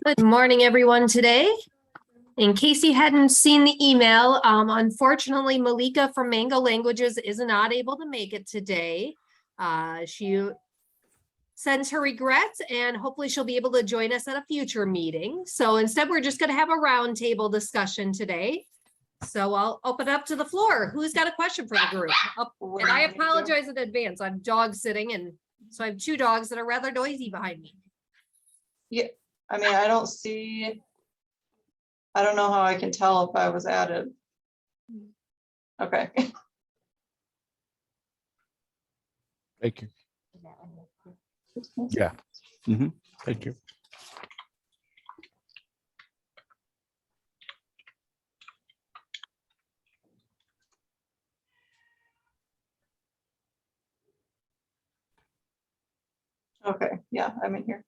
Good morning, everyone. Today, in case you hadn't seen the email, unfortunately, Malika from Mango Languages is not able to make it today. She sends her regrets and hopefully she'll be able to join us at a future meeting. So instead, we're just going to have a roundtable discussion today. So I'll open up to the floor. Who's got a question for the group? Oh, and I apologize in advance. I'm dog sitting, and so I have two dogs that are rather noisy behind me. Yeah, I mean, I don't know how I can tell if I was added. Okay. Thank you. Yeah. Thank you. Okay, yeah, I'm in here.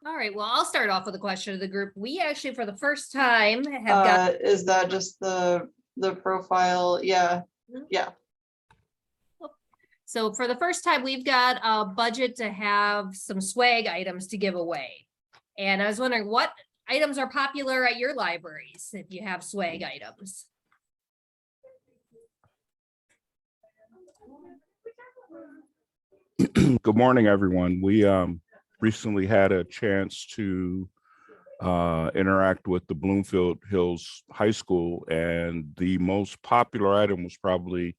All right, well, I'll start off with a question of the group. We actually, for the first time, have got. Is that just the profile? Yeah, yeah. So for the first time, we've got a budget to have some swag items to give away. And I was wondering what items are popular at your libraries if you have swag items. Good morning, everyone. We recently had a chance to interact with the Bloomfield Hills High School, and the most popular item was probably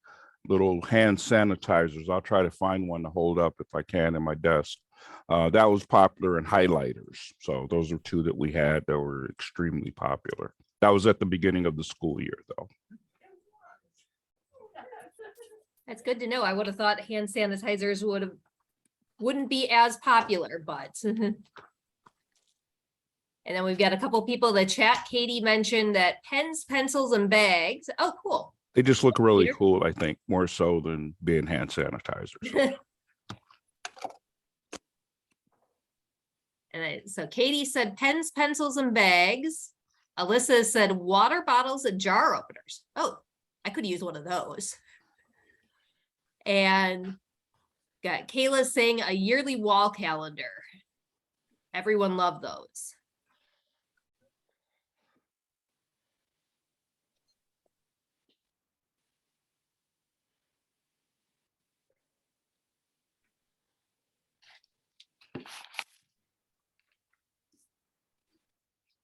little hand sanitizers. I'll try to find one to hold up if I can in my desk. That was popular, and highlighters. So those are two that we had that were extremely popular. That was at the beginning of the school year, though. That's good to know. I would have thought hand sanitizers wouldn't be as popular, but. And then we've got a couple people that chat. Katie mentioned that pens, pencils, and bags. Oh, cool. They just look really Peter? cool, I think, more so than being hand sanitizers. So Katie said pens, pencils, and bags. Alyssa said water bottles and jar openers. Oh, I could use one of those. And got Kayla saying a yearly wall calendar. Everyone loved those.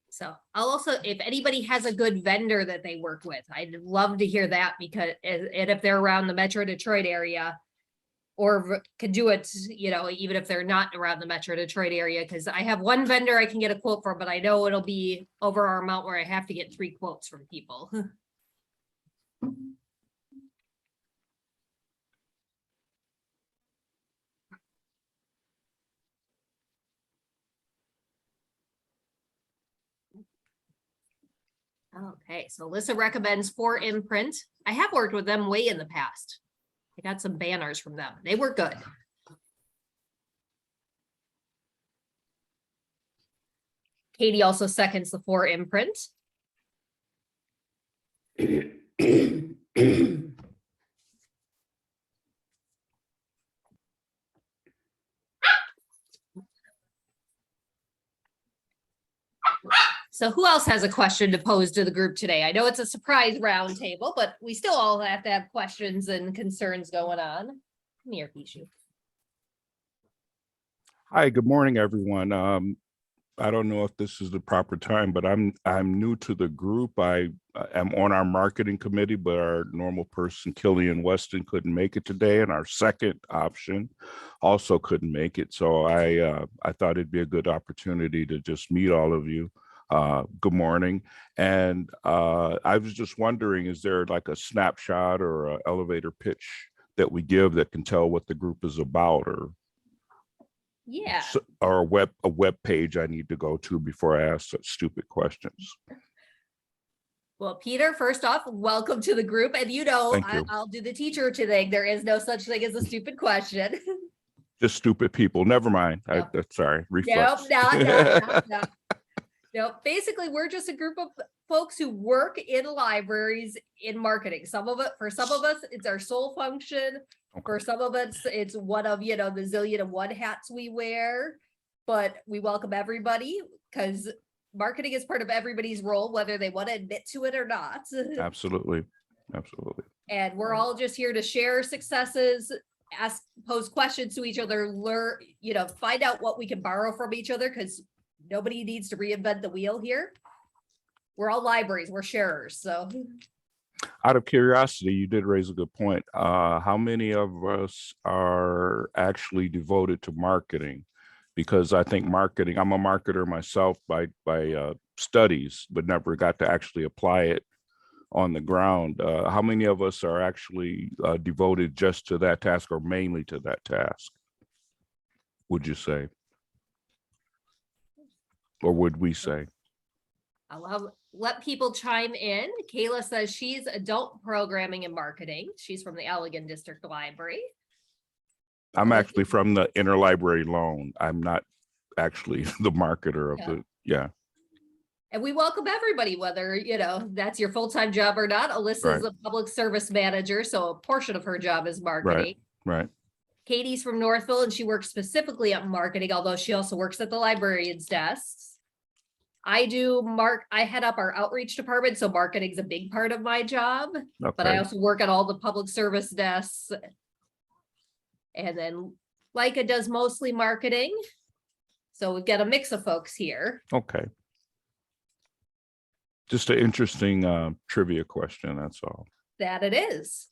So I'll also, if anybody has a good vendor that they work with, I'd love to hear that, because and if they're around the Metro Detroit area, or could do it, you know, even if they're not around the Metro Detroit area, because I have one vendor I can get a quote for, but I know it'll be over our amount where I have to get 3 quotes from people. Okay, so Alyssa recommends 4imprint. I have worked with them way in the past. I got some banners from them. They were good. Katie also seconds the 4imprint. So who else has a question to pose to the group today? I know it's a surprise roundtable, but we still all have to have questions and concerns going on. Come here, Pishu. Hi, good morning, everyone. I don't know if this is the proper time, but I'm new to the group. I am on our marketing committee, but our normal person, Killian Weston, couldn't make it today, and our second option also couldn't make it. So I thought it'd be a good opportunity to just meet all of you. Good morning. And I was just wondering, is there like a snapshot or an elevator pitch that we give that can tell what the group is about, Yeah. or a web page I need to go to before I ask such stupid questions? Well, Peter, first off, welcome to the group. And you know, Thank you. I'll do the teacher today. There is no such thing as a stupid question. Just stupid people. Never mind. Nope. Sorry. Reflex. No. Basically, we're just a group of folks who work in libraries in marketing. For some of us, it's our sole function. For some of us, it's one of, the zillion and one hats we wear. But we welcome everybody because marketing is part of everybody's role, whether they want to admit to it or not. Absolutely. Absolutely. And we're all just here to share successes, pose questions to each other, learn, find out what we can borrow from each other, because nobody needs to reinvent the wheel here. We're all libraries, we're sharers, so. Out of curiosity, you did raise a good point. How many of us are actually devoted to marketing? Because I think marketing, I'm a marketer myself by studies, but never got to actually apply it on the ground. How many of us are actually devoted just to that task or mainly to that task, would you say? Or would we say? I'll let people chime in. Kayla says she's adult programming and marketing. She's from the Allegan District Library. I'm actually from the interlibrary loan. I'm not actually the marketer of Yeah. And we welcome everybody, whether, that's your full-time job or not. Alyssa's a public service manager, so a portion of her job is marketing. Right. Katie's from Northville and she works specifically on marketing, although she also works at the librarian's desks. I head up our outreach department, so marketing is a big part of my job, but I also work at all the public service desks. And then Leica does mostly marketing. So we've got a mix of folks here. Okay. Just an interesting trivia question, that's all. That it is.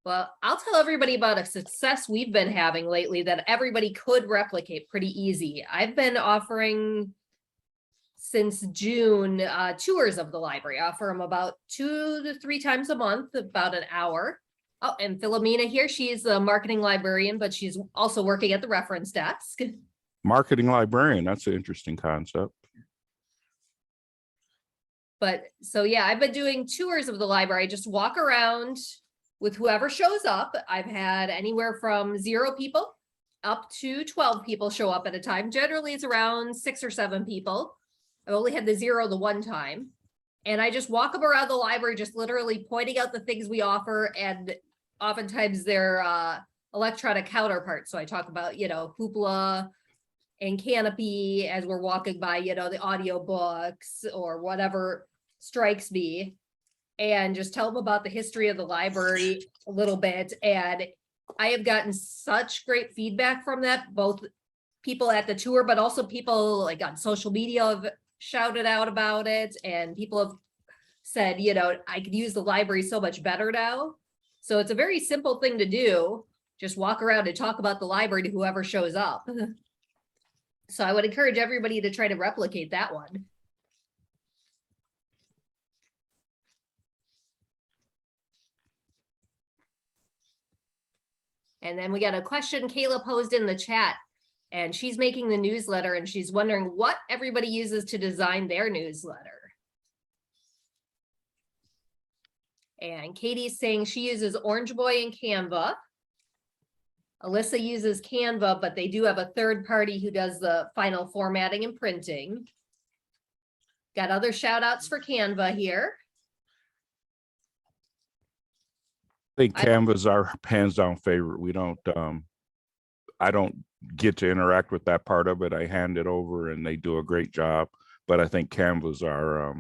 Well, I'll tell everybody about a success we've been having lately that everybody could replicate pretty easy. I've been offering since June tours of the library. I offer them about 2 to 3 times a month, about an hour. Oh, and Philomena here, she's a marketing librarian, but she's also working at the reference desk. Marketing librarian, that's an interesting concept. But so yeah, I've been doing tours of the library. I just walk around with whoever shows up. I've had anywhere from 0 people up to 12 people show up at a time. Generally, it's around 6 or 7 people. I've only had the 0 the one time. And I just walk them around the library, just literally pointing out the things we offer. And oftentimes they're electronic counterparts. So I talk about, Hoopla and Canopy as we're walking by, the audiobooks or whatever strikes me. And just tell them about the history of the library a little bit. And I have gotten such great feedback from that, both people at the tour, but also people like on social media have shouted out about it. And people have said, I could use the library so much better now. So it's a very simple thing to do. Just walk around and talk about the library to whoever shows up. So I would encourage everybody to try to replicate that one. And then we got a question Kayla posed in the chat, and she's making the newsletter and she's wondering what everybody uses to design their newsletter. And Katie's saying she uses Orange Boy and Canva. Alyssa uses Canva, but they do have a third party who does the final formatting and printing. Got other shout outs for Canva here. I think Canva's our hands down favorite. We don't, I don't get to interact with that part of it. I hand it over and they do a great job, but I think Canva's our,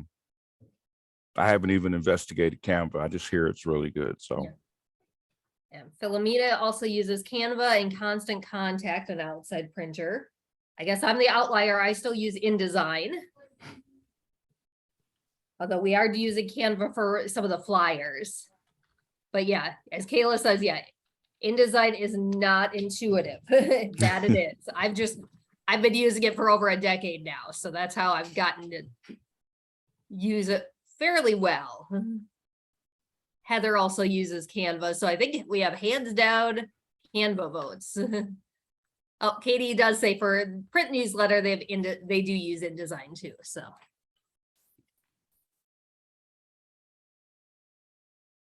I haven't even investigated Canva. I just hear it's really good, so. Yeah. And Philomena also uses Canva and Constant Contact, an outside printer. I guess I'm the outlier. I still use InDesign. Although we are using Canva for some of the flyers. But yeah, as Kayla says, yeah, InDesign is not intuitive. That it is. I've been using it for over a decade now. So that's how I've gotten to use it fairly well. Heather also uses Canva. So I think we have hands down Canva votes. Oh, Katie does say for print newsletter, they do use InDesign too. So.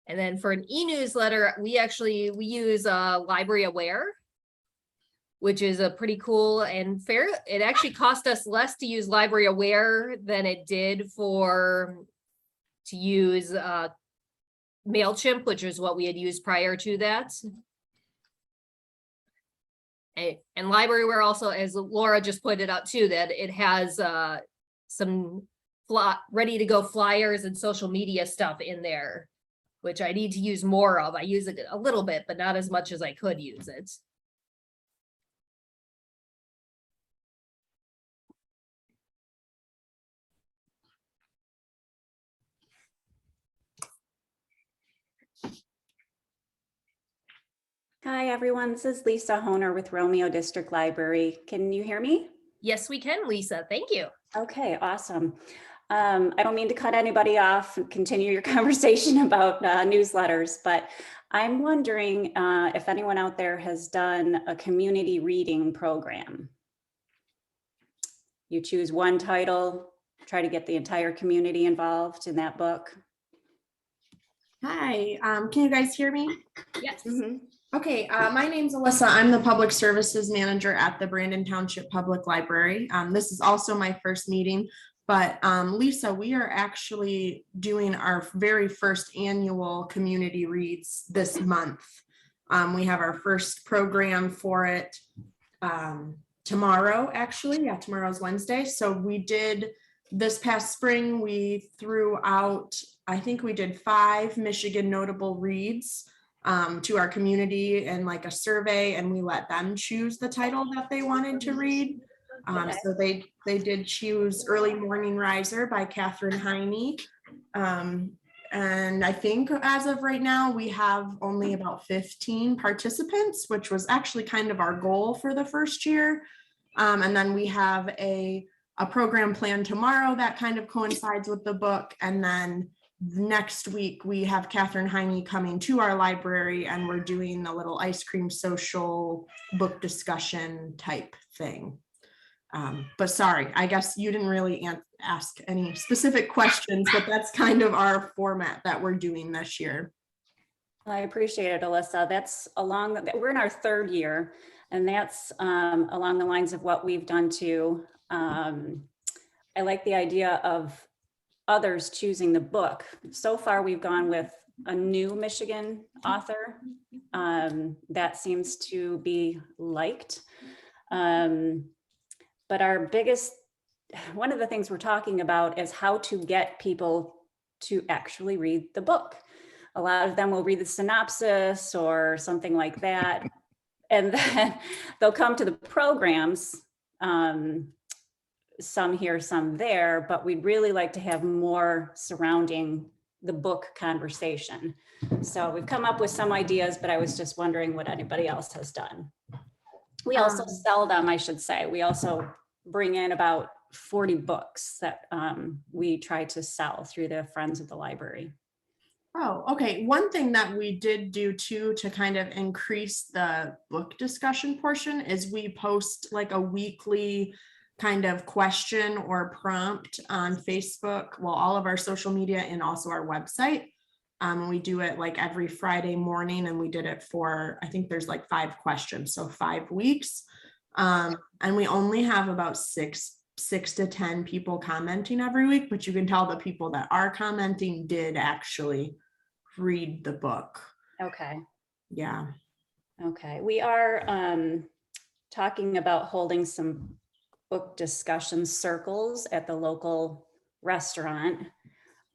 And then for an e-newsletter, we use Library Aware. which is a pretty cool and fair. It actually cost us less to use Library Aware than it did to use MailChimp, which is what we had used prior to that. And Library Aware also, as Laura just pointed out too, that it has some ready to go flyers and social media stuff in there, which I need to use more of. I use it a little bit, but not as much as I could use it. Hi, everyone. This is Lisa Honer with Romeo District Library. Can you hear me? Yes, we can, Lisa. Thank you. Okay, awesome. I don't mean to cut anybody off and continue your conversation about newsletters, but I'm wondering if anyone out there has done a community reading program. You choose one title, try to get the entire community involved in that book. Hi, can you guys hear me? Yes. Okay, my name's Alyssa. I'm the Public Services Manager at the Brandon Township Public Library. This is also my first meeting, but Lisa, we are actually doing our very first annual community reads this month. We have our first program for it tomorrow, actually. Yeah, tomorrow's Wednesday. So we did this past spring, we threw out, I think we did 5 Michigan notable reads to our community and like a survey, and we let them choose the title that they wanted to read. So they did choose Early Morning Riser by Katherine Heine. And I think as of right now, we have only about 15 participants, which was actually kind of our goal for the first year. And then we have a program planned tomorrow that kind of coincides with the book. And then next week we have Katherine Heine coming to our library, and we're doing a little ice cream social book discussion type thing. But sorry, I guess you didn't really ask any specific questions, but that's kind of our format that we're doing this year. I appreciate it, Alyssa. That's we're in our 3rd year, and that's along the lines of what we've done too. I like the idea of others choosing the book. So far, we've gone with a new Michigan author that seems to be liked. But one of the things we're talking about is how to get people to actually read the book. A lot of them will read the synopsis or something like that, and then they'll come to the programs. Some here, some there, but we'd really like to have more surrounding the book conversation. So we've come up with some ideas, but I was just wondering what anybody else has done. We also sell them, I should say. We also bring in about 40 books that we try to sell through the Friends of the Library. Oh, okay. One thing that we did do too to kind of increase the book discussion portion is we post like a weekly kind of question or prompt on Facebook, well, all of our social media and also our website. We do it like every Friday morning, and we did it for, I think there's like 5 questions, so 5 weeks. And we only have about 6 to 10 people commenting every week, but you can tell the people that are commenting did actually read the book. Okay. Yeah. Okay. We are talking about holding some book discussion circles at the local restaurant,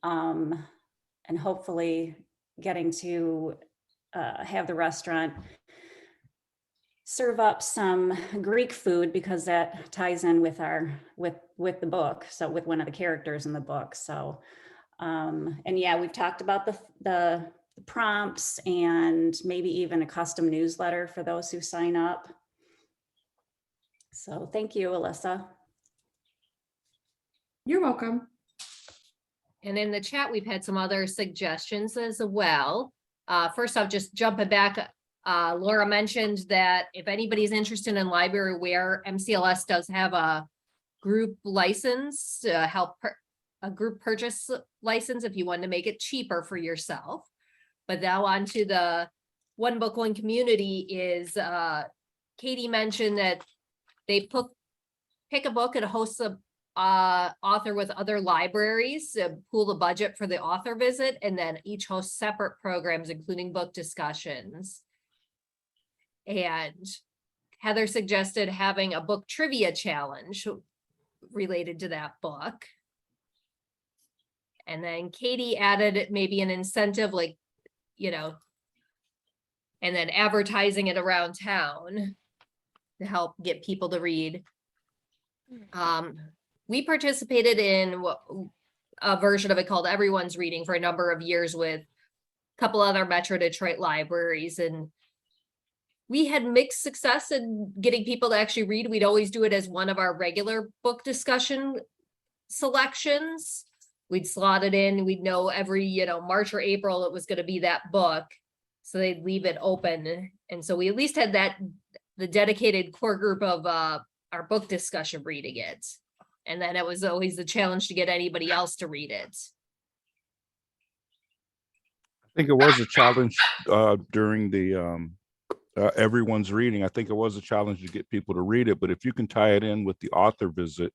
and hopefully getting to have the restaurant serve up some Greek food, because that ties in with with the book, so with one of the characters in the book. So and yeah, we've talked about the prompts and maybe even a custom newsletter for those who sign up. So thank you, Alyssa. You're welcome. And in the chat, we've had some other suggestions as well. First off, just jumping back, Laura mentioned that if anybody's interested in Library Aware, MCLS does have a group license to help a group purchase license if you want to make it cheaper for yourself. But now on to the One Book One Community is Katie mentioned that they pick a book and host a author with other libraries, pool the budget for the author visit, and then each host separate programs, including book discussions. And Heather suggested having a book trivia challenge related to that book. And then Katie added maybe an incentive, like, and then advertising it around town to help get people to read. We participated in a version of it called Everyone's Reading for a number of years with a couple other Metro Detroit libraries, and we had mixed success in getting people to actually read. We'd always do it as one of our regular book discussion selections. We'd slot it in. We'd know every, March or April it was going to be that book. So they'd leave it open. And so we at least had the dedicated core group of our book discussion reading it. And then it was always the challenge to get anybody else to read it. I think it was a challenge during the Everyone's Reading. I think it was a challenge to get people to read it, but if you can tie it in with the author visit,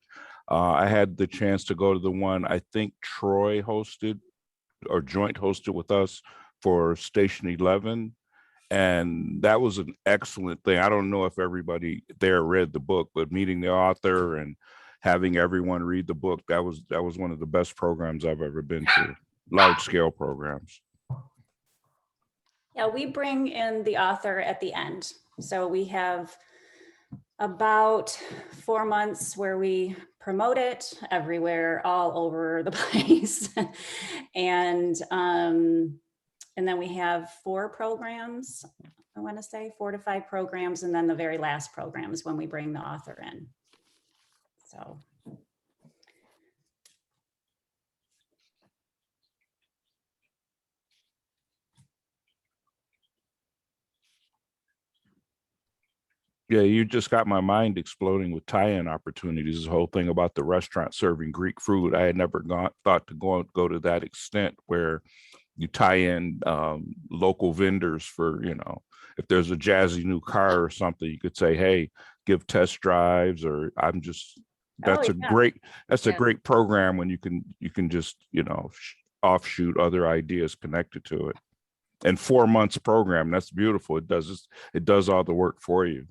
I had the chance to go to the one I think Troy hosted or joint hosted with us for Station 11. And that was an excellent thing. I don't know if everybody there read the book, but meeting the author and having everyone read the book, that was one of the best programs I've ever been to, large scale programs. Yeah, we bring in the author at the end. So we have about 4 months where we promote it everywhere, all over the place. And then we have 4 programs, I want to say 4 to 5 programs. And then the very last program is when we bring the author in. So. Yeah, you just got my mind exploding with tie-in opportunities. The whole thing about the restaurant serving Greek food, I had never thought to go to that extent where you tie in local vendors for, if there's a jazzy new car or something, you could say, hey, give test drives, or that's a great program when you can just, offshoot other ideas connected to it. And 4 months program, that's beautiful. It does all the work for you.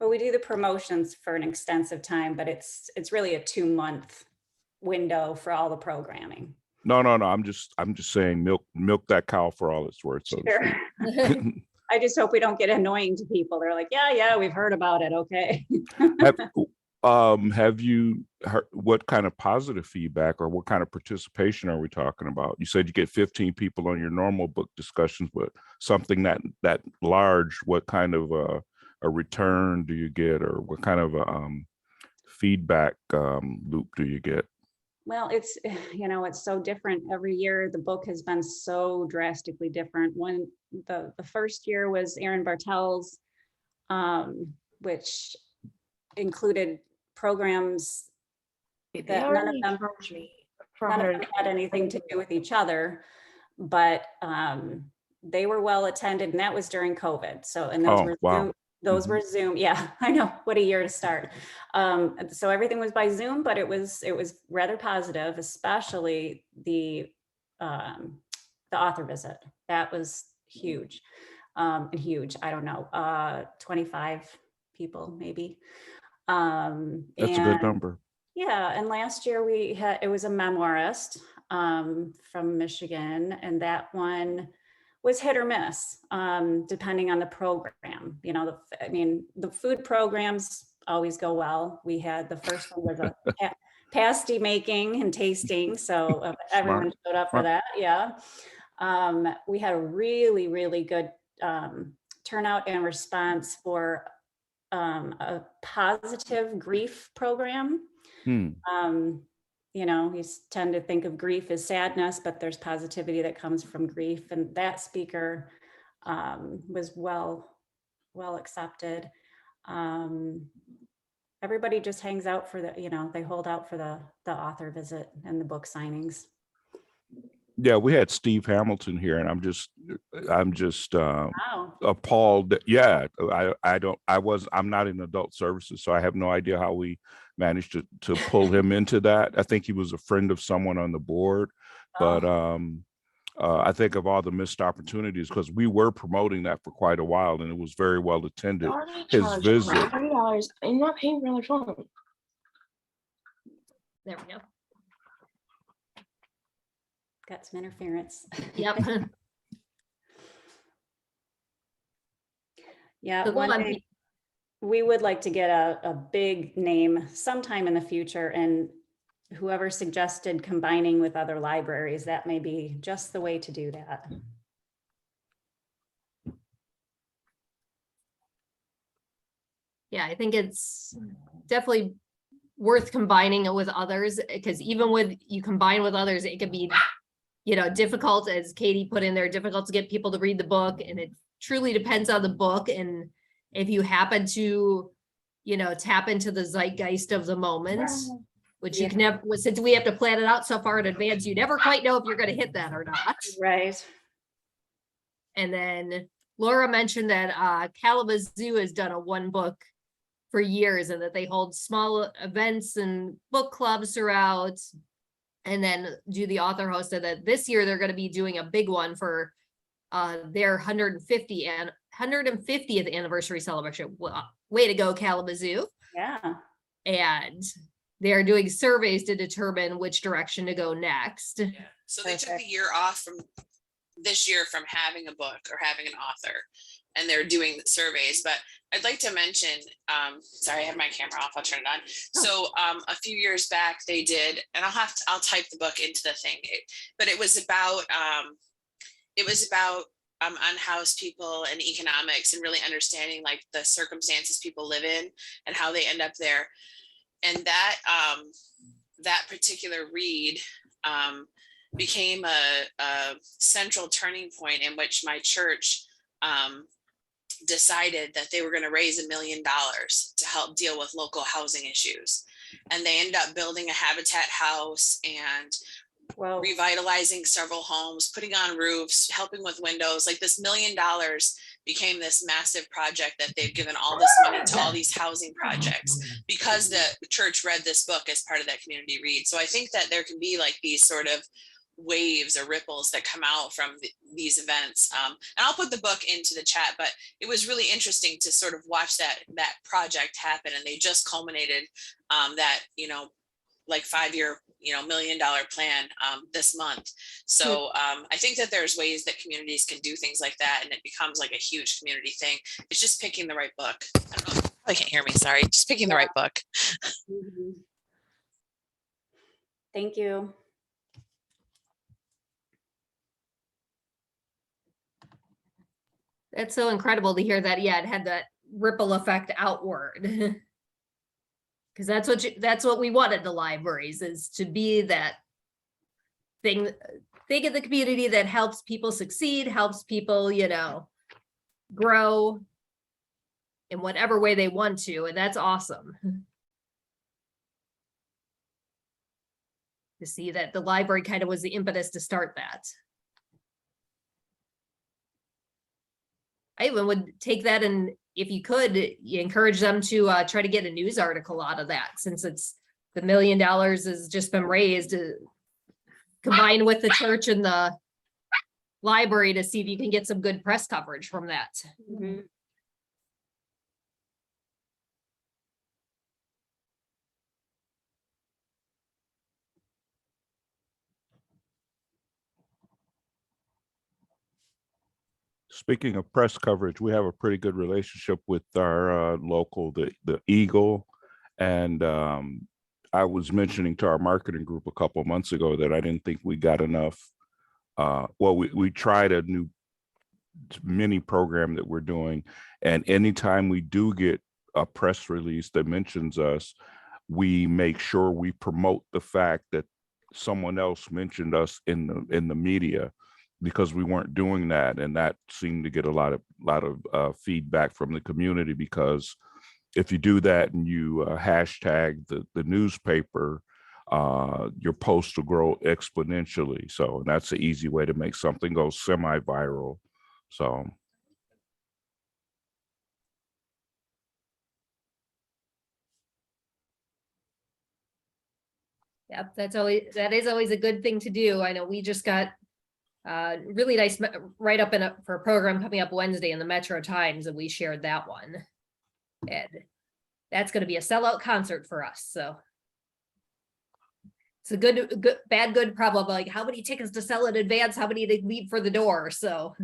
Well, we do the promotions for an extensive time, but it's really a 2-month window for all the programming. No. I'm just saying milk that cow for all it's worth. So sure. I just hope we don't get annoying to people. They're like, yeah, we've heard about it. Okay. Have you heard what kind of positive feedback or what kind of participation are we talking about? You said you get 15 people on your normal book discussions, but something that large, what kind of a return do you get, or what kind of a feedback loop do you get? Well, it's so different every year. The book has been so drastically different. The first year was Aaron Bartel's, which included programs that none of them had anything to do with each other, but they were well attended, and that was during COVID. So, and those were Zoom. Yeah, I know, what a year to start. So everything was by Zoom, but it was rather positive, especially the author visit. That was huge, and huge. I don't know, 25 people maybe. That's a good number. Yeah, and last year it was a memoirist from Michigan, and that one was hit or miss, depending on the program. The food programs always go well. We had the first one was a pasty making and tasting, so everyone showed up for that. Yeah, we had a really, really good turnout and response for a positive grief program. You tend to think of grief as sadness, but there's positivity that comes from grief. And that speaker was well accepted. Everybody just hangs out for they hold out for the author visit and the book signings. Yeah, we had Steve Hamilton here, and I'm just Wow. appalled that, yeah, I'm not in adult services, so I have no idea how we managed to pull him into that. I think he was a friend of someone on the board, but I think of all the missed opportunities, because we were promoting that for quite a while and it was very well attended. Already His charged visit, $40 and you're not paying for another phone. There we go. Got some interference. Yep. Yeah, So one go on, thing Pete. we would like to get a big name sometime in the future, and whoever suggested combining with other libraries, that may be just the way to do that. Yeah, I think it's definitely worth combining it with others, because even with you combine with others, it can be, difficult, as Katie put in there, difficult to get people to read the book, and it truly depends on the book. And if you happen to, tap into the zeitgeist of the moment, which you can never, since we have to plan it out so far in advance, you never quite know if you're going to hit that or not. Right. And then Laura mentioned that Kalamazoo has done a one book for years, and that they hold small events and book clubs throughout, and then do the author hosted. That this year they're going to be doing a big one for their 150th anniversary celebration. Well, way to go, Kalamazoo. Yeah. And they're doing surveys to determine which direction to go next. Yeah. So they took Perfect. a year off from this year from having a book or having an author, and they're doing surveys. But I'd like to mention, sorry, I have my camera off, I'll turn it on. So a few years back they did, and I'll type the book into the thing, but it was about unhoused people and economics, and really understanding like the circumstances people live in and how they end up there. And that that particular read became a central turning point in which my church decided that they were going to raise $1 million to help deal with local housing issues. And they ended up building a Habitat house and Well, revitalizing several homes, putting on roofs, helping with windows. Like this $1 million became this massive project that they've given all this money to all these housing projects because the church read this book as part of that community read. So I think that there can be like these sort of waves or ripples that come out from these events. And I'll put the book into the chat, but it was really interesting to sort of watch that project happen. And they just culminated that, like 5-year, $1 million plan this month. So I think that there's ways that communities can do things like that, and it becomes like a huge community thing. It's just picking the right book. I don't know. I can't hear me. Sorry. Just picking the right book. thank you. That's so incredible to hear that. Yeah, it had that ripple effect outward. Because that's what we wanted the libraries, is to be that thing in the community that helps people succeed, helps people, grow in whatever way they want to. And that's awesome. To see that the library kind of was the impetus to start that. I even would take that, and if you could, you encourage them to try to get a news article out of that, since it's the $1 million has just been raised, combined with the church and the library, to see if you can get some good press coverage from that. Mhm. speaking of press coverage, we have a pretty good relationship with our local, the Eagle. And I was mentioning to our marketing group a couple of months ago that I didn't think we got enough. Well, we tried a new mini program that we're doing. And anytime we do get a press release that mentions us, we make sure we promote the fact that someone else mentioned us in the media, because we weren't doing that. And that seemed to get a lot of feedback from the community, because if you do that and you hashtag the newspaper, your post will grow exponentially. So that's an easy way to make something go semi-viral. So Yep, that is always a good thing to do. I know we just got really nice write up for a program coming up Wednesday in the Metro Times, and we shared that one. And that's going to be a sellout concert for us. So it's a good, bad, good problem. Like, how many tickets to sell in advance? How many to leave for the door? So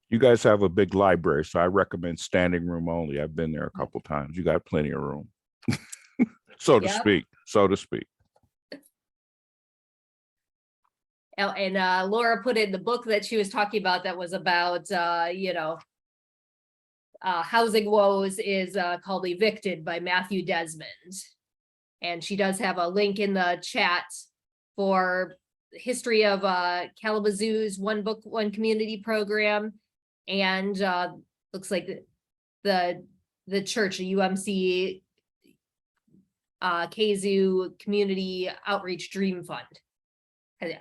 you guys have a big library, so I recommend standing room only. I've been there a couple times. You got plenty of room, so to Yep. speak. So to speak. And Laura put in the book that she was talking about that was about housing woes is called Evicted by Matthew Desmond. And she does have a link in the chat for history of Kalamazoo's One Book, One Community program. And looks like the church, the UMC Kazoo Community Outreach Dream Fund.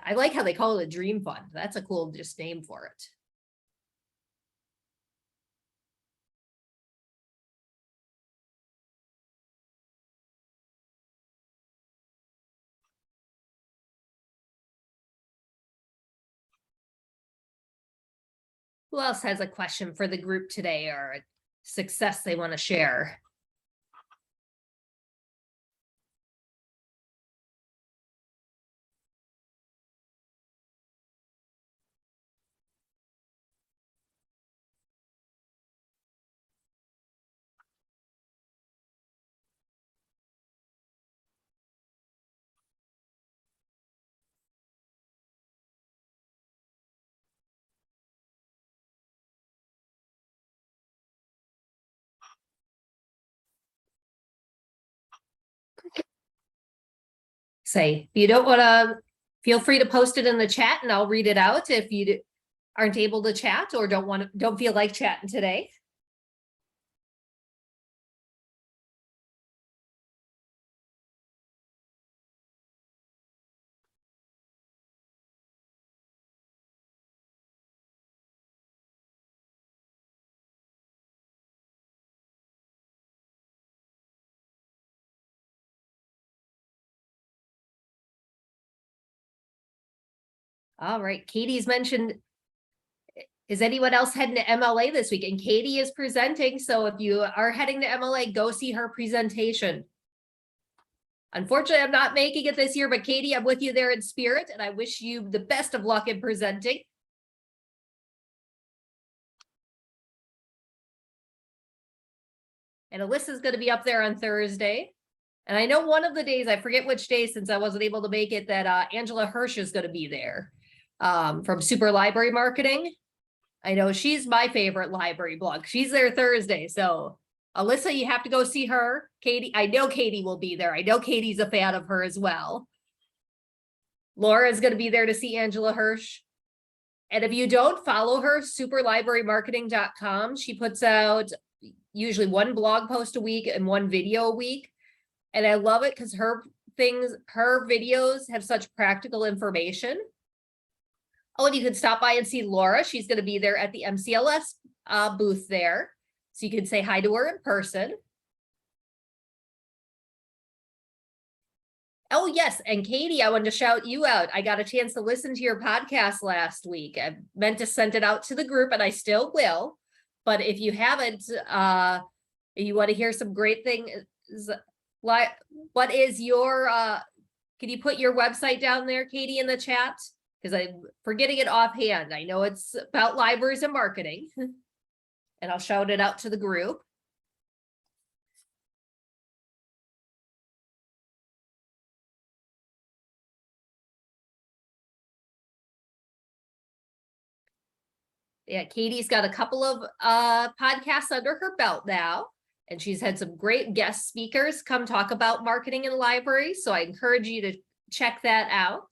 I like how they call it a dream fund. That's a cool just name for it. Who else has a question for the group today or a success they want to share? Say, if you don't want to, feel free to post it in the chat and I'll read it out if you aren't able to chat or don't feel like chatting today. All right, Katie's mentioned, is anyone else heading to MLA this week? And Katie is presenting, so if you are heading to MLA, go see her presentation. Unfortunately, I'm not making it this year, but Katie, I'm with you there in spirit, and I wish you the best of luck in presenting. And Alyssa's going to be up there on Thursday. And I know one of the days, I forget which day since I wasn't able to make it, that Angela Hirsch is going to be there from Super Library Marketing. I know she's my favorite library blog. She's there Thursday. So Alyssa, you have to go see her. Katie, I know Katie will be there. I know Katie's a fan of her as well. Laura is going to be there to see Angela Hirsch. And if you don't follow her, superlibrarymarketing.com, she puts out usually one blog post a week and one video a week. And I love it because her videos have such practical information. Oh, and you can stop by and see Laura. She's going to be there at the MCLS booth there. So you can say hi to her in person. Oh, yes. And Katie, I wanted to shout you out. I got a chance to listen to your podcast last week. I meant to send it out to the group and I still will. But if you haven't, you want to hear some great things, what is your, can you put your website down there, Katie, in the chat? Because I'm forgetting it offhand. I know it's about libraries and marketing. And I'll shout it out to the group. Yeah, Katie's got a couple of podcasts under her belt now. And she's had some great guest speakers come talk about marketing in libraries. So I encourage you to check that out.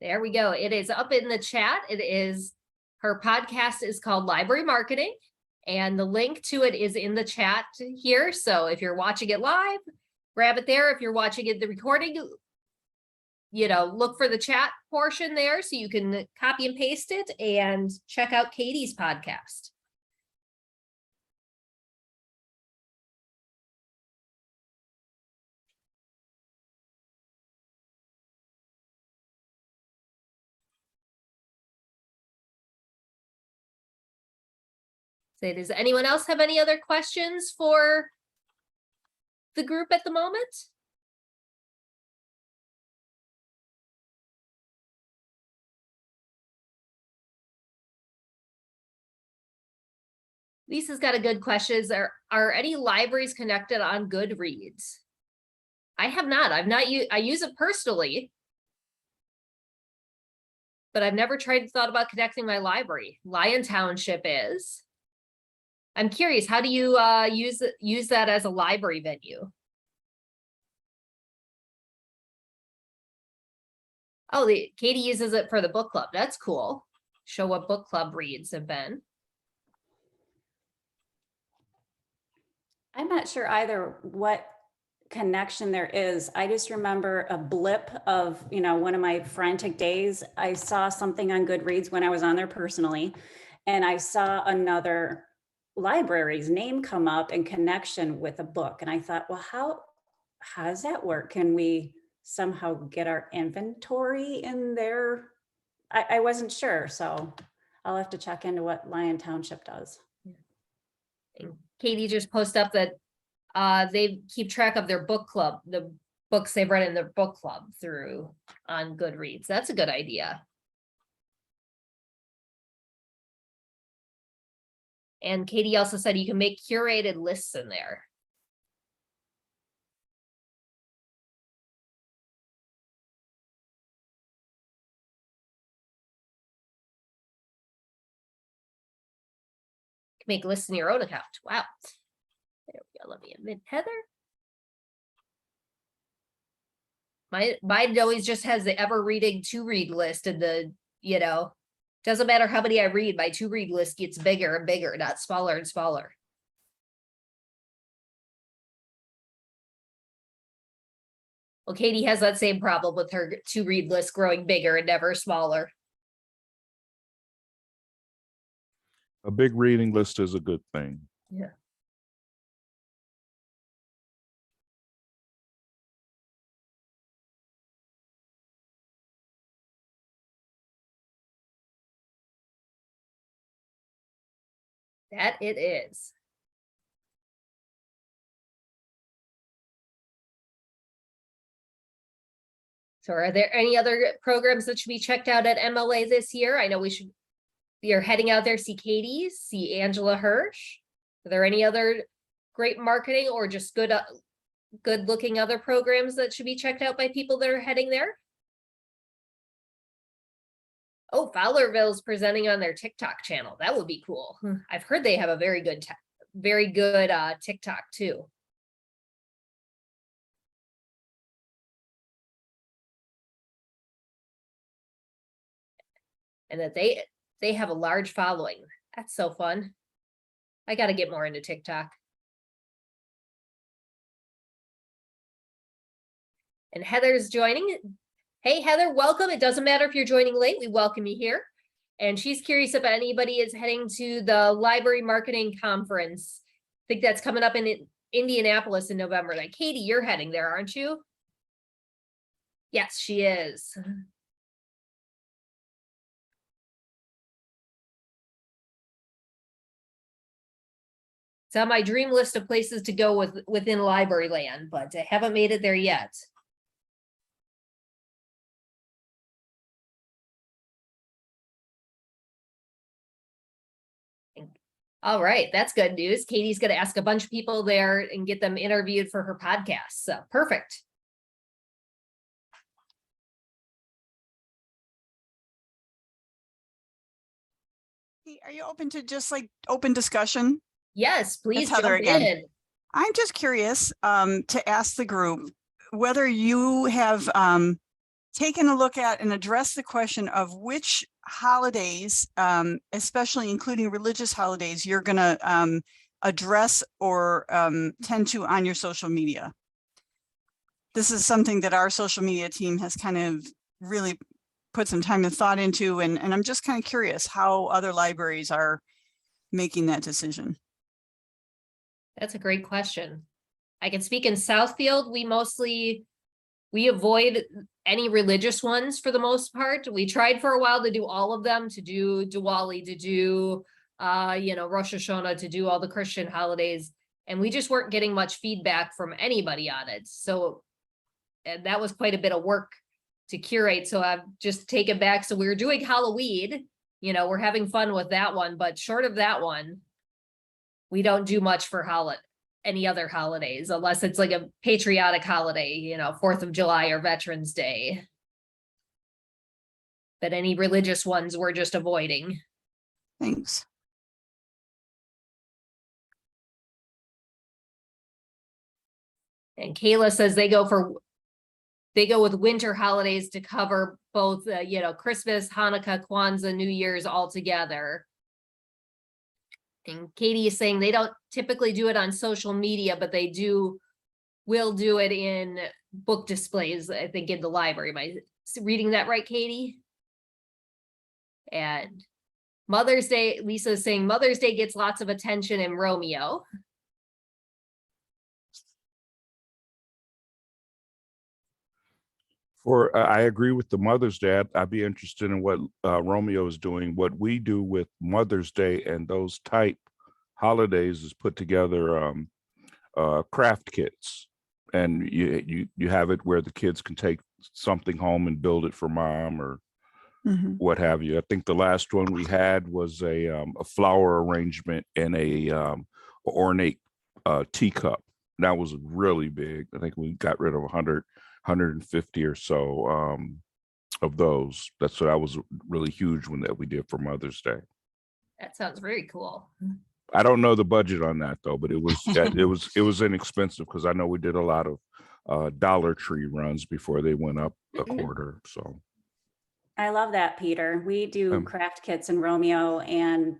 There we go. It is up in the chat. Her podcast is called Library Marketing, and the link to it is in the chat here. So if you're watching it live, grab it there. If you're watching it, the recording, look for the chat portion there so you can copy and paste it and check out Katie's podcast. So does anyone else have any other questions for the group at the moment? Lisa's got a good question. Are any libraries connected on Goodreads? I have not. I use it personally, but I've never thought about connecting my library. Lyon Township is. I'm curious, how do you use that as a library venue? Oh, Katie uses it for the book club. That's cool. Show what book club reads have been. I'm not sure either what connection there is. I just remember a blip of, one of my frantic days. I saw something on Goodreads when I was on there personally, and I saw another library's name come up in connection with a book. And I thought, well, how does that work? Can we somehow get our inventory in there? I wasn't sure, so I'll have to check into what Lyon Township does. And Katie just posted up that they keep track of their book club, the books they've read in their book club through on Goodreads. That's a good idea. And Katie also said you can make curated lists in there. You can make lists in your own account. Wow. There we go. Let me admit Heather. Mine always just has the ever reading to read list, and doesn't matter how many I read, my to read list gets bigger and bigger, not smaller and smaller. Well, Katie has that same problem with her to read list growing bigger and never smaller. A big reading list is a good thing. Yeah. That it is. So are there any other programs that should be checked out at MLA this year? I know you're heading out there, see Katie, see Angela Hirsch. Are there any other great marketing or just good looking other programs that should be checked out by people that are heading there? Oh, Fowlerville's presenting on their TikTok channel. That would be cool. I've heard they have a very good TikTok too. And that they have a large following. That's so fun. I got to get more into TikTok. And Heather's joining. Hey, Heather, welcome. It doesn't matter if you're joining late. We welcome you here. And she's curious if anybody is heading to the Library Marketing Conference. I think that's coming up in Indianapolis in November. Like, Katie, you're heading there, aren't you? Yes, she is. It's on my dream list of places to go within library land, but I haven't made it there yet. All right, that's good news. Katie's going to ask a bunch of people there and get them interviewed for her podcast. So perfect. Hey, are you open to just like open discussion? Yes, please Heather jump again. in. I'm just curious to ask the group whether you have taken a look at and addressed the question of which holidays, especially including religious holidays, you're going to address or tend to on your social media. This is something that our social media team has kind of really put some time and thought into, and I'm just kind of curious how other libraries are making that decision. That's a great question. I can speak in Southfield. We avoid any religious ones for the most part. We tried for a while to do all of them, to do Diwali, to do Rosh Hashanah, to do all the Christian holidays. And we just weren't getting much feedback from anybody on it. So, and that was quite a bit of work to curate. So I've just taken back. So we were doing Halloween, we're having fun with that one, but short of that one, we don't do much for any other holidays, unless it's like a patriotic holiday, 4th of July or Veterans Day. But any religious ones we're just avoiding. Thanks. And Kayla says they go with winter holidays to cover both, Christmas, Hanukkah, Kwanzaa, New Year's all together. And Katie is saying they don't typically do it on social media, but they will do it in book displays, I think, in the library. Am I reading that right, Katie? And Mother's Day, Lisa is saying Mother's Day gets lots of attention in Romeo. I agree with the Mother's Day. I'd be interested in what Romeo is doing. What we do with Mother's Day and those type holidays is put together craft kits, and you have it where the kids can take something home and build it for mom or what have you. I think the last one we had was a flower arrangement in a ornate teacup. That was really big. I think we got rid of 150 or so of those. That was a really huge one that we did for Mother's Day. That sounds very cool. I don't know the budget on that though, but it was inexpensive because I know we did a lot of Dollar Tree runs before they went up a quarter. So I love that, Peter. We do craft kits in Romeo, and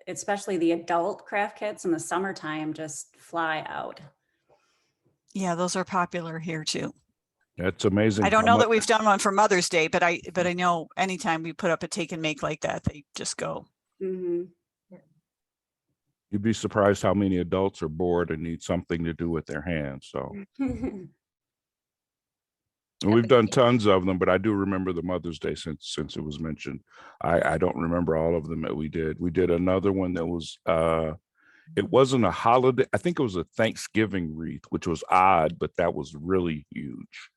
especially the adult craft kits in the summertime just fly out. Yeah, those are popular here too. That's amazing. I don't know that we've done one for Mother's Day, but I know anytime we put up a take and make like that, they just go. Mm-hmm. You'd be surprised how many adults are bored and need something to do with their hands. So and we've done tons of them, but I do remember the Mother's Day since it was mentioned. I don't remember all of them that we did. We did another one that was it wasn't a holiday. I think it was a Thanksgiving wreath, which was odd, but that was really huge.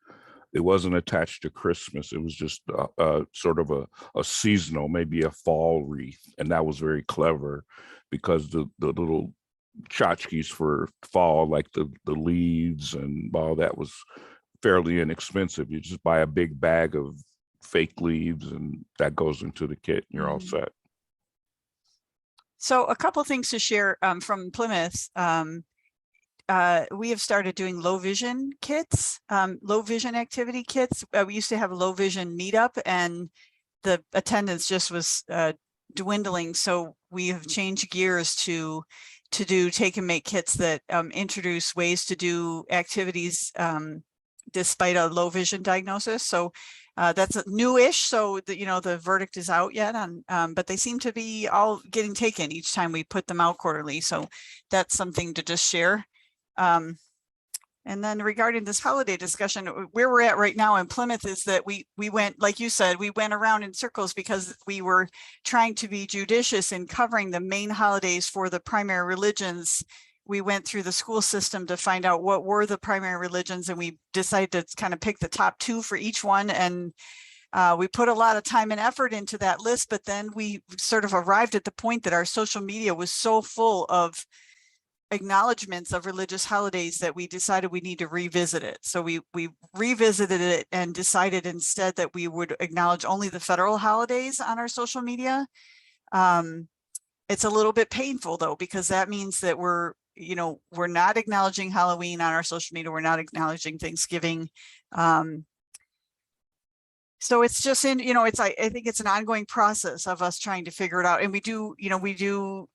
It wasn't attached to Christmas. It was just sort of a seasonal, maybe a fall wreath. And that was very clever because the little tchotchkes for fall, like the leaves and all that, was fairly inexpensive. You just buy a big bag of fake leaves and that goes into the kit and you're all set. So a couple of things to share from Plymouth. We have started doing low vision kits, low vision activity kits. We used to have a low vision meetup and the attendance just was dwindling. So we have changed gears to do take and make kits that introduce ways to do activities despite a low vision diagnosis. So that's newish. So the verdict is out yet on, but they seem to be all getting taken each time we put them out quarterly. So that's something to just share. And then regarding this holiday discussion, where we're at right now in Plymouth is that we went, like you said, we went around in circles because we were trying to be judicious in covering the main holidays for the primary religions. We went through the school system to find out what were the primary religions, and we decided to kind of pick the top 2 for each one. And we put a lot of time and effort into that list, but then we sort of arrived at the point that our social media was so full of acknowledgements of religious holidays that we decided we need to revisit it. So we revisited it and decided instead that we would acknowledge only the federal holidays on our social media. It's a little bit painful though, because that means that we're not acknowledging Halloween on our social media. We're not acknowledging Thanksgiving. So it's just in, you know, it's, I think it's an ongoing process of us trying to figure it out. And we do, you know, we do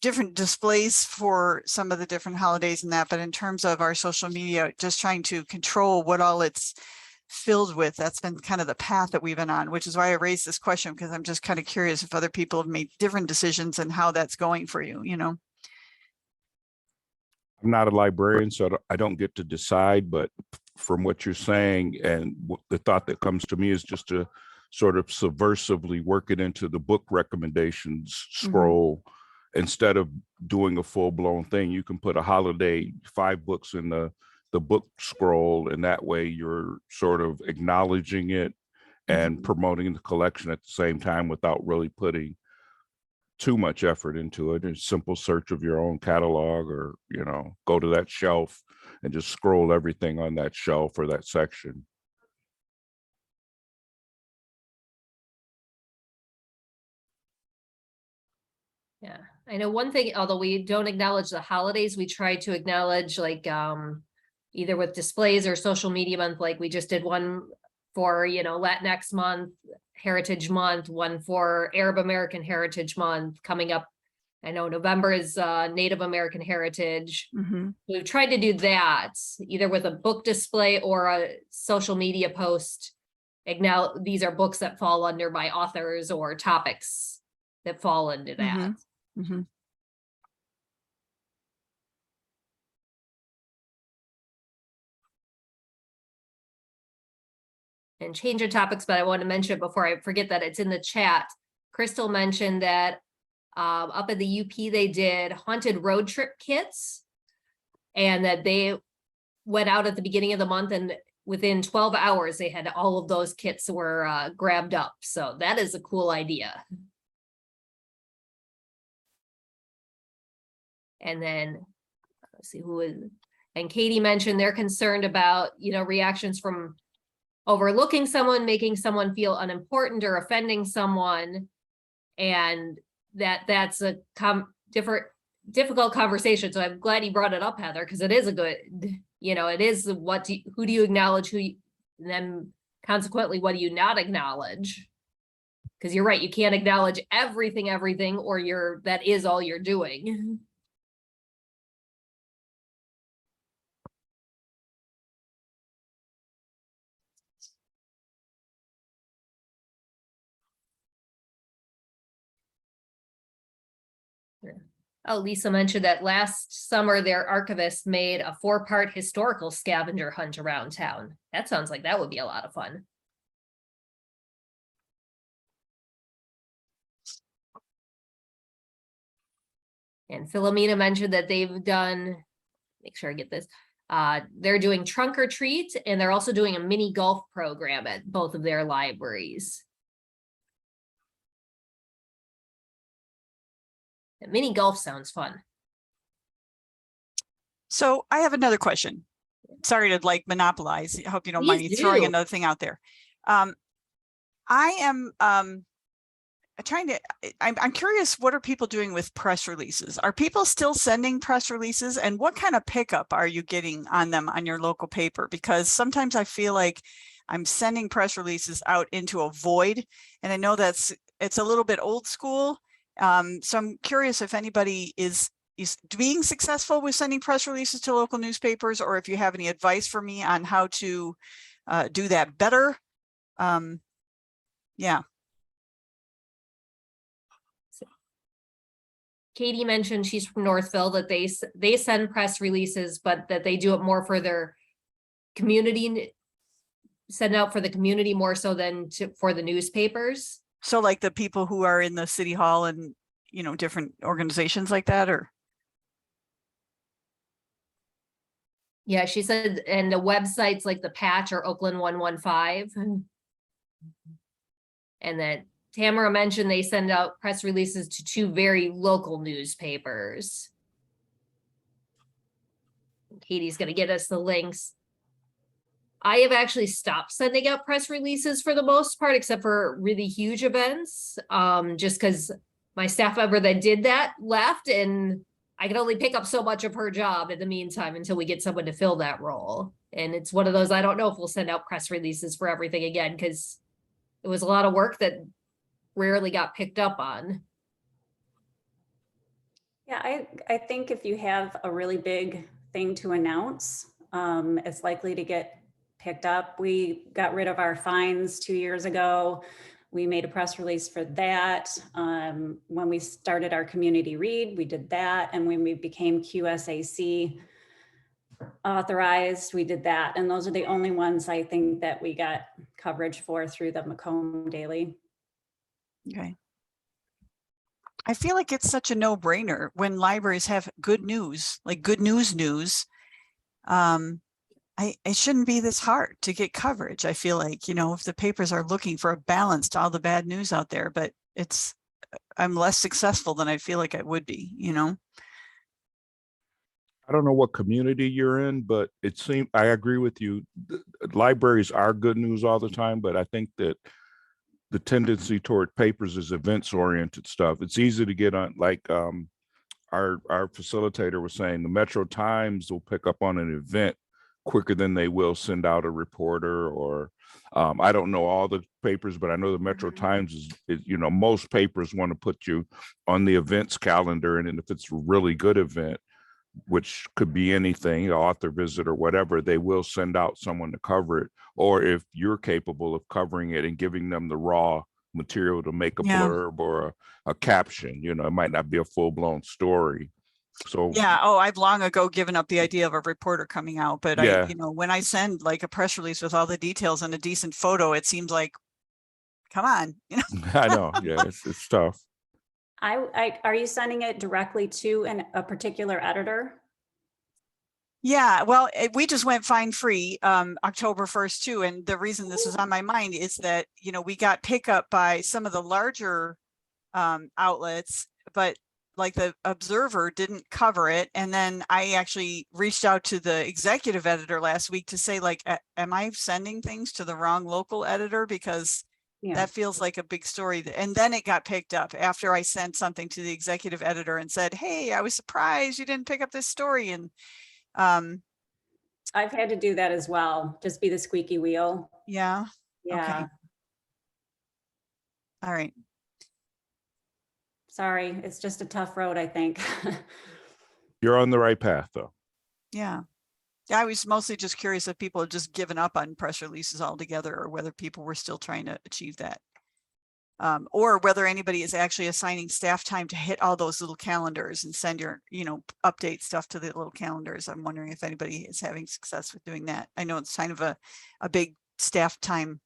different displays for some of the different holidays and that, but in terms of our social media, just trying to control what all it's filled with, that's been kind of the path that we've been on, which is why I raised this question, because I'm just kind of curious if other people have made different decisions and how that's going for you, you know? I'm not a librarian, so I don't get to decide, but from what you're saying and the thought that comes to me is just to sort of subversively work it into the book recommendations scroll. Instead of doing a full-blown thing, you can put a holiday 5 books in the book scroll, and that way you're sort of acknowledging it and promoting the collection at the same time without really putting too much effort into it. A simple search of your own catalog, or, you know, go to that shelf and just scroll everything on that shelf or that section. Yeah, I know one thing, although we don't acknowledge the holidays, we try to acknowledge like either with displays or social media month, like we just did one for, you know, Latinx month, Heritage Month, one for Arab American Heritage Month coming up. I know November is Native American Heritage. We've tried to do that either with a book display or a social media post. Acknowledge these are books that fall under my authors or topics that fall into that. And change of topics, but I want to mention before I forget that it's in the chat. Crystal mentioned that up at the UP, they did haunted road trip kits, and that they went out at the beginning of the month, and within 12 hours, they had all of those kits were grabbed up. So that is a cool idea. And then let's see who is, and Katie mentioned they're concerned about, you know, reactions from overlooking someone, making someone feel unimportant or offending someone. And that's a difficult conversation. So I'm glad you brought it up, Heather, because it is a good, you know, it is who do you acknowledge, and then consequently, what do you not acknowledge? Because you're right, you can't acknowledge everything, or that is all you're doing. Oh, Lisa mentioned that last summer their archivist made a 4-part historical scavenger hunt around town. That sounds like that would be a lot of fun. And Philomena mentioned that they've done, make sure I get this, they're doing trunk or treat, and they're also doing a mini golf program at both of their libraries. Mini golf sounds fun. So I have another question. Sorry to like monopolize. I hope you don't mind me throwing another thing out there. I am I'm curious, what are people doing with press releases? Are people still sending press releases, and what kind of pickup are you getting on them on your local paper? Because sometimes I feel like I'm sending press releases out into a void, and I know it's a little bit old school. So I'm curious if anybody is being successful with sending press releases to local newspapers, or if you have any advice for me on how to do that better. Yeah. Katie mentioned she's from Northville, that they send press releases, but that they do it more for their community, send out for the community more so than for the newspapers. So like the people who are in the city hall and, you know, different organizations like that, or? Yeah, she said, and the websites like the Patch or Oakland 115. And then Tamara mentioned they send out press releases to 2 very local newspapers. Katie's going to get us the links. I have actually stopped sending out press releases for the most part, except for really huge events, just because my staff member that did that left, and I can only pick up so much of her job in the meantime until we get someone to fill that role. And it's one of those, I don't know if we'll send out press releases for everything again, because it was a lot of work that rarely got picked up on. Yeah, I think if you have a really big thing to announce, it's likely to get picked up. We got rid of our fines 2 years ago. We made a press release for that. When we started our community read, we did that. And when we became QSAC authorized, we did that. And those are the only ones I think that we got coverage for through the Macomb Daily. Okay. I feel like it's such a no-brainer when libraries have good news, like good news. It shouldn't be this hard to get coverage. I feel like, you know, if the papers are looking for a balance to all the bad news out there, but I'm less successful than I feel like I would be, you know? I don't know what community you're in, but it seems, I agree with you. Libraries are good news all the time, but I think that the tendency toward papers is events oriented stuff. It's easy to get on, like our facilitator was saying, the Metro Times will pick up on an event quicker than they will send out a reporter, or I don't know all the papers, but I know the Metro Times is, you know, most papers want to put you on the events calendar. And then if it's a really good event, which could be anything, author visit or whatever, they will send out someone to cover it. Or if you're capable of covering it and giving them the raw material to make a Yeah. blurb or a caption, you know, it might not be a full-blown story. So Yeah. Oh, I've long ago given up the idea of a reporter coming out, but Yeah. you know, when I send like a press release with all the details and a decent photo, it seems like, come on, you know? I know, yeah, it's tough. Are you sending it directly to a particular editor? Yeah, well, we just went fine free October 1st too. And the reason this is on my mind is that, you know, we got pickup by some of the larger outlets, but like the Observer didn't cover it. And then I actually reached out to the executive editor last week to say, like, am I sending things to the wrong local editor? Because Yeah. that feels like a big story. And then it got picked up after I sent something to the executive editor and said, hey, I was surprised you didn't pick up this story. And I've had to do that as well. Just be the squeaky wheel. yeah. Yeah. Okay. All right. Sorry, it's just a tough road, I think. You're on the right path though. Yeah. I was mostly just curious if people had just given up on press releases altogether or whether people were still trying to achieve that. Or whether anybody is actually assigning staff time to hit all those little calendars and send your, you know, update stuff to the little calendars. I'm wondering if anybody is having success with doing that. I know it's kind of a big staff time.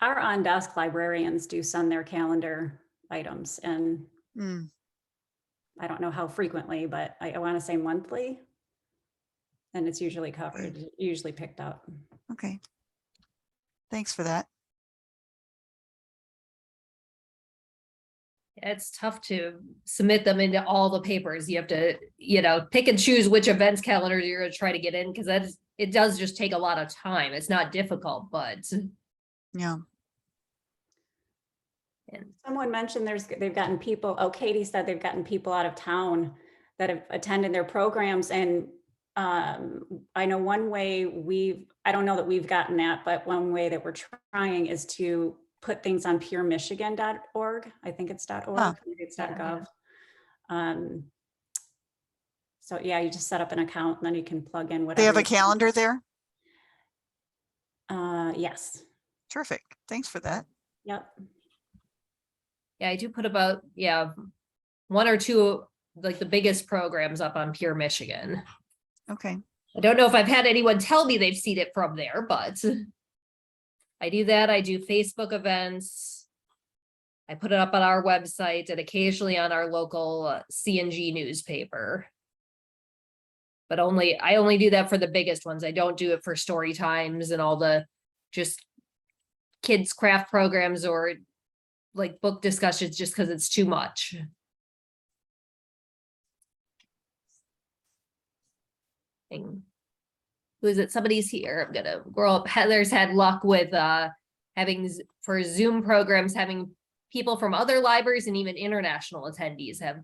Our on-desk librarians do send their calendar items, and I don't know how frequently, but I want to say monthly. And it's usually covered, usually picked up. Okay. Thanks for that. It's tough to submit them into all the papers. You have to, you know, pick and choose which events calendars you're going to try to get in, because it does just take a lot of time. It's not difficult, but Yeah. And someone mentioned they've gotten people, Katie said they've gotten people out of town that have attended their programs. And I know one way I don't know that we've gotten that, but one way that we're trying is to put things on puremichigan.org. I think it's .org, maybe it's .gov. So yeah, you just set up an account and then you can plug in whatever. They have a calendar there? Yes. Terrific. Thanks for that. Yep. yeah, I do put about, one or two, like the biggest programs up on Pure Michigan. Okay. I don't know if I've had anyone tell me they've seen it from there, but I do that. I do Facebook events. I put it up on our website and occasionally on our local CNG newspaper. But I only do that for the biggest ones. I don't do it for story times and all the just kids craft programs or like book discussions, just because it's too much. Who is it? Somebody's here. I'm gonna grow up. Heather's had luck with having for Zoom programs, having people from other libraries and even international attendees have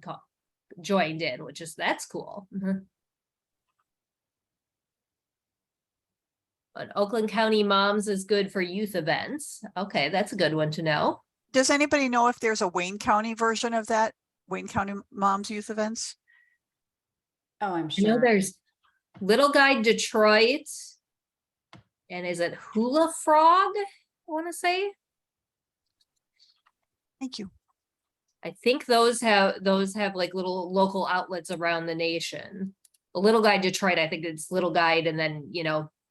joined in, that's cool. But Oakland County Moms is good for youth events. Okay, that's a good one to know. Does anybody know if there's a Wayne County version of that? Wayne County Moms Youth Events? Oh, I'm I know sure. there's Little Guide Detroit. And is it Hula Frog? I want to say. Thank you. I think those have like little local outlets around the nation. A Little Guide Detroit, I think it's Little Guide, and then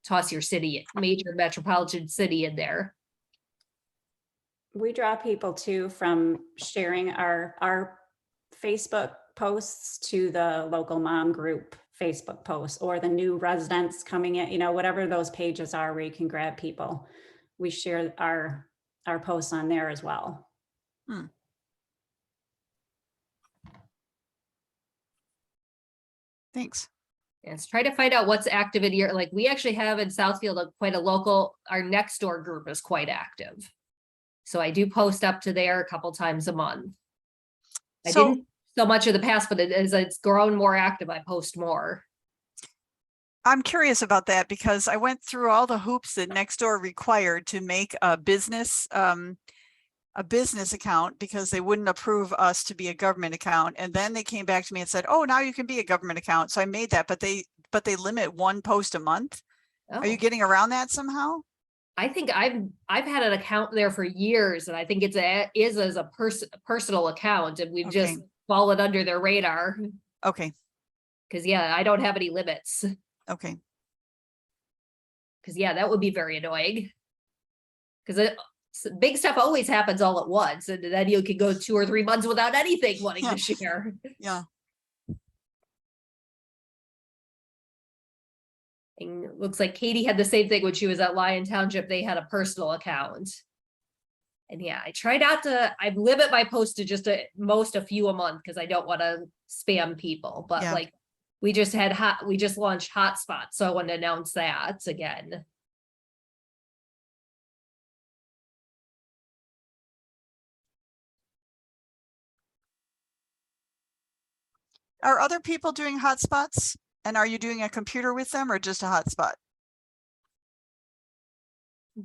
toss your city, major metropolitan city in there. We draw people too from sharing our Facebook posts to the local mom group Facebook posts, or the new residents coming in, whatever those pages are where you can grab people. We share our posts on there as well. Thanks. Yes, try to find out what's active in your, like, we actually have in Southfield quite a local, our next door group is quite active. So I do post up to there a couple times a month. I So- didn't so much in the past, but it's grown more active, I post more. I'm curious about that because I went through all the hoops that Nextdoor required to make a business account because they wouldn't approve us to be a government account. And then they came back to me and said, oh, now you can be a government account. So I made that, but they limit one post a month. Are you Oh, getting around that somehow? I think I've had an account there for years, and I think is as a personal account, and we've just Okay. fallen under their radar. Okay. Cause yeah, I don't have any limits. Okay. Cause yeah, that would be very annoying. Cause big stuff always happens all at once, and then you could go 2 or 3 months without anything wanting Yeah. to share. Yeah. And it looks like Katie had the same thing when she was at Lyon Township. They had a personal account. And yeah, I try not to, I limit my posts to just a few a month because I don't want to spam people. But Yeah. like we just launched Hotspot, so I want to announce that again. Are other people doing hotspots? And are you doing a computer with them or just a hotspot?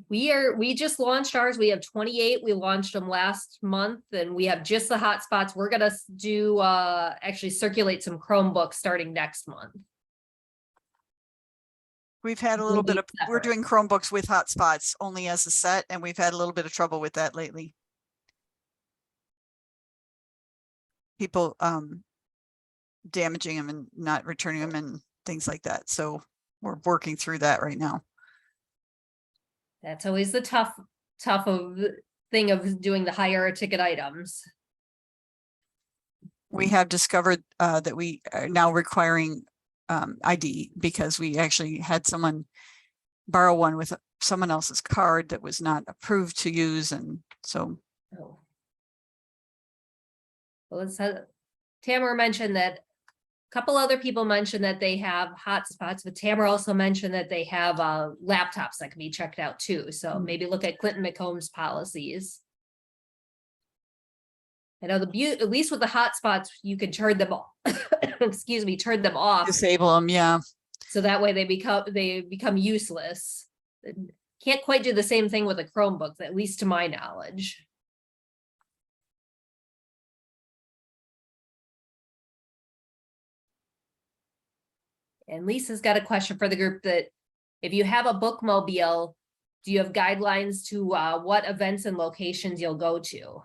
We just launched ours. We have 28. We launched them last month, and we have just the hotspots. We're gonna do actually circulate some Chromebooks starting next month. We've had a Will little be bit of, we're separate. doing Chromebooks with hotspots only as a set, and we've had a little bit of trouble with that lately. People damaging them and not returning them and things like that. So we're working through that right now. That's always the tough thing of doing the higher ticket items. We have discovered that we are now requiring ID because we actually had someone borrow one with someone else's card that was not approved to use. And so Oh. Well, Tamara mentioned that a couple other people mentioned that they have hotspots, but Tamara also mentioned that they have laptops that can be checked out too. So maybe look at Clinton McComb's policies. I know at least with the hotspots, you can turn them off. Excuse me, turn them off. disable them. Yeah. So that way they become useless. Can't quite do the same thing with the Chromebooks, at least to my knowledge. And Lisa's got a question for the group that if you have a bookmobile, do you have guidelines to what events and locations you'll go to?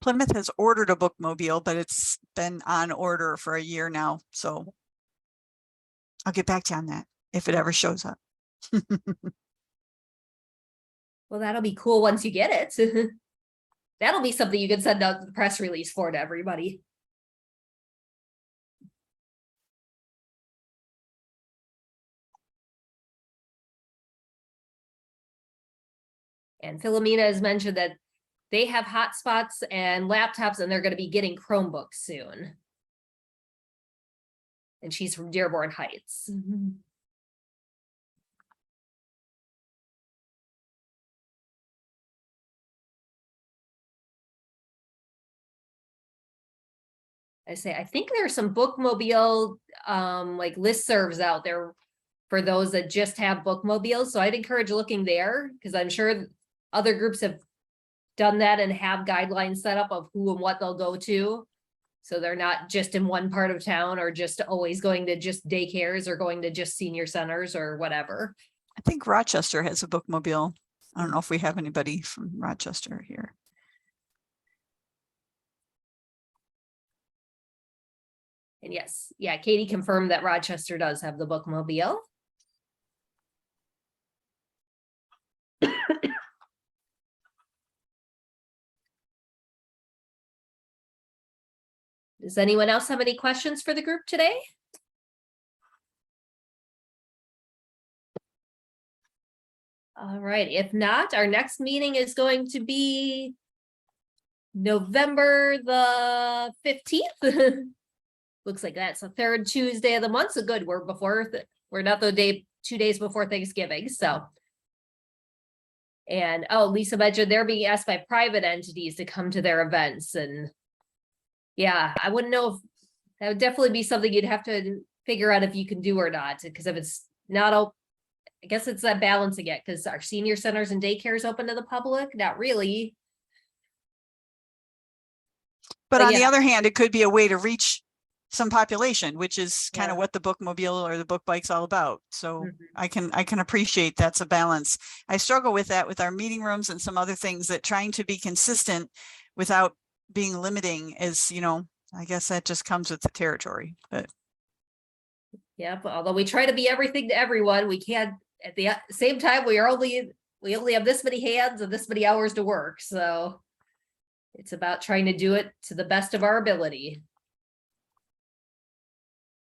Plymouth has ordered a bookmobile, but it's been on order for a year now. So I'll get back to you on that if it ever shows up. Well, that'll be cool once you get it. That'll be something you can send out the press release for to everybody. And Philomena has mentioned that they have hotspots and laptops, and they're going to be getting Chromebooks soon. And she's from Dearborn Heights. I say, I think there's some bookmobile, like listservs out there for those that just have bookmobiles. So I'd encourage looking there because I'm sure other groups have done that and have guidelines set up of who and what they'll go to. So they're not just in one part of town or just always going to just daycares or going to just senior centers or whatever. I think Rochester has a bookmobile. I don't know if we have anybody from Rochester here. And yes, yeah, Katie confirmed that Rochester does have the bookmobile. Does anyone else have any questions for the group today? All right, if not, our next meeting is going to be November the 15th. Looks like that's the third Tuesday of the month. So good, we're not the day, 2 days before Thanksgiving, so. And oh, Lisa mentioned they're being asked by private entities to come to their events, and yeah, I wouldn't know if that would definitely be something you'd have to figure out if you can do or not, because if it's not, I guess it's that balancing it, because our senior centers and daycares open to the public, not really. But But on the yeah. other hand, it could be a way to reach some population, which is kind Yeah. of what the bookmobile or the book bike's all about. So Mhm. I can appreciate that's a balance. I struggle with that with our meeting rooms and some other things, that trying to be consistent without being limiting is, you know, I guess that just comes with the territory, but Yeah, but although we try to be everything to everyone, we can't at the same time, we only have this many hands and this many hours to work, so. It's about trying to do it to the best of our ability.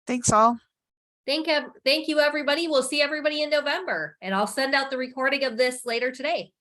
thanks all. Thank you, everybody. We'll see everybody in November, and I'll send out the recording of this later today.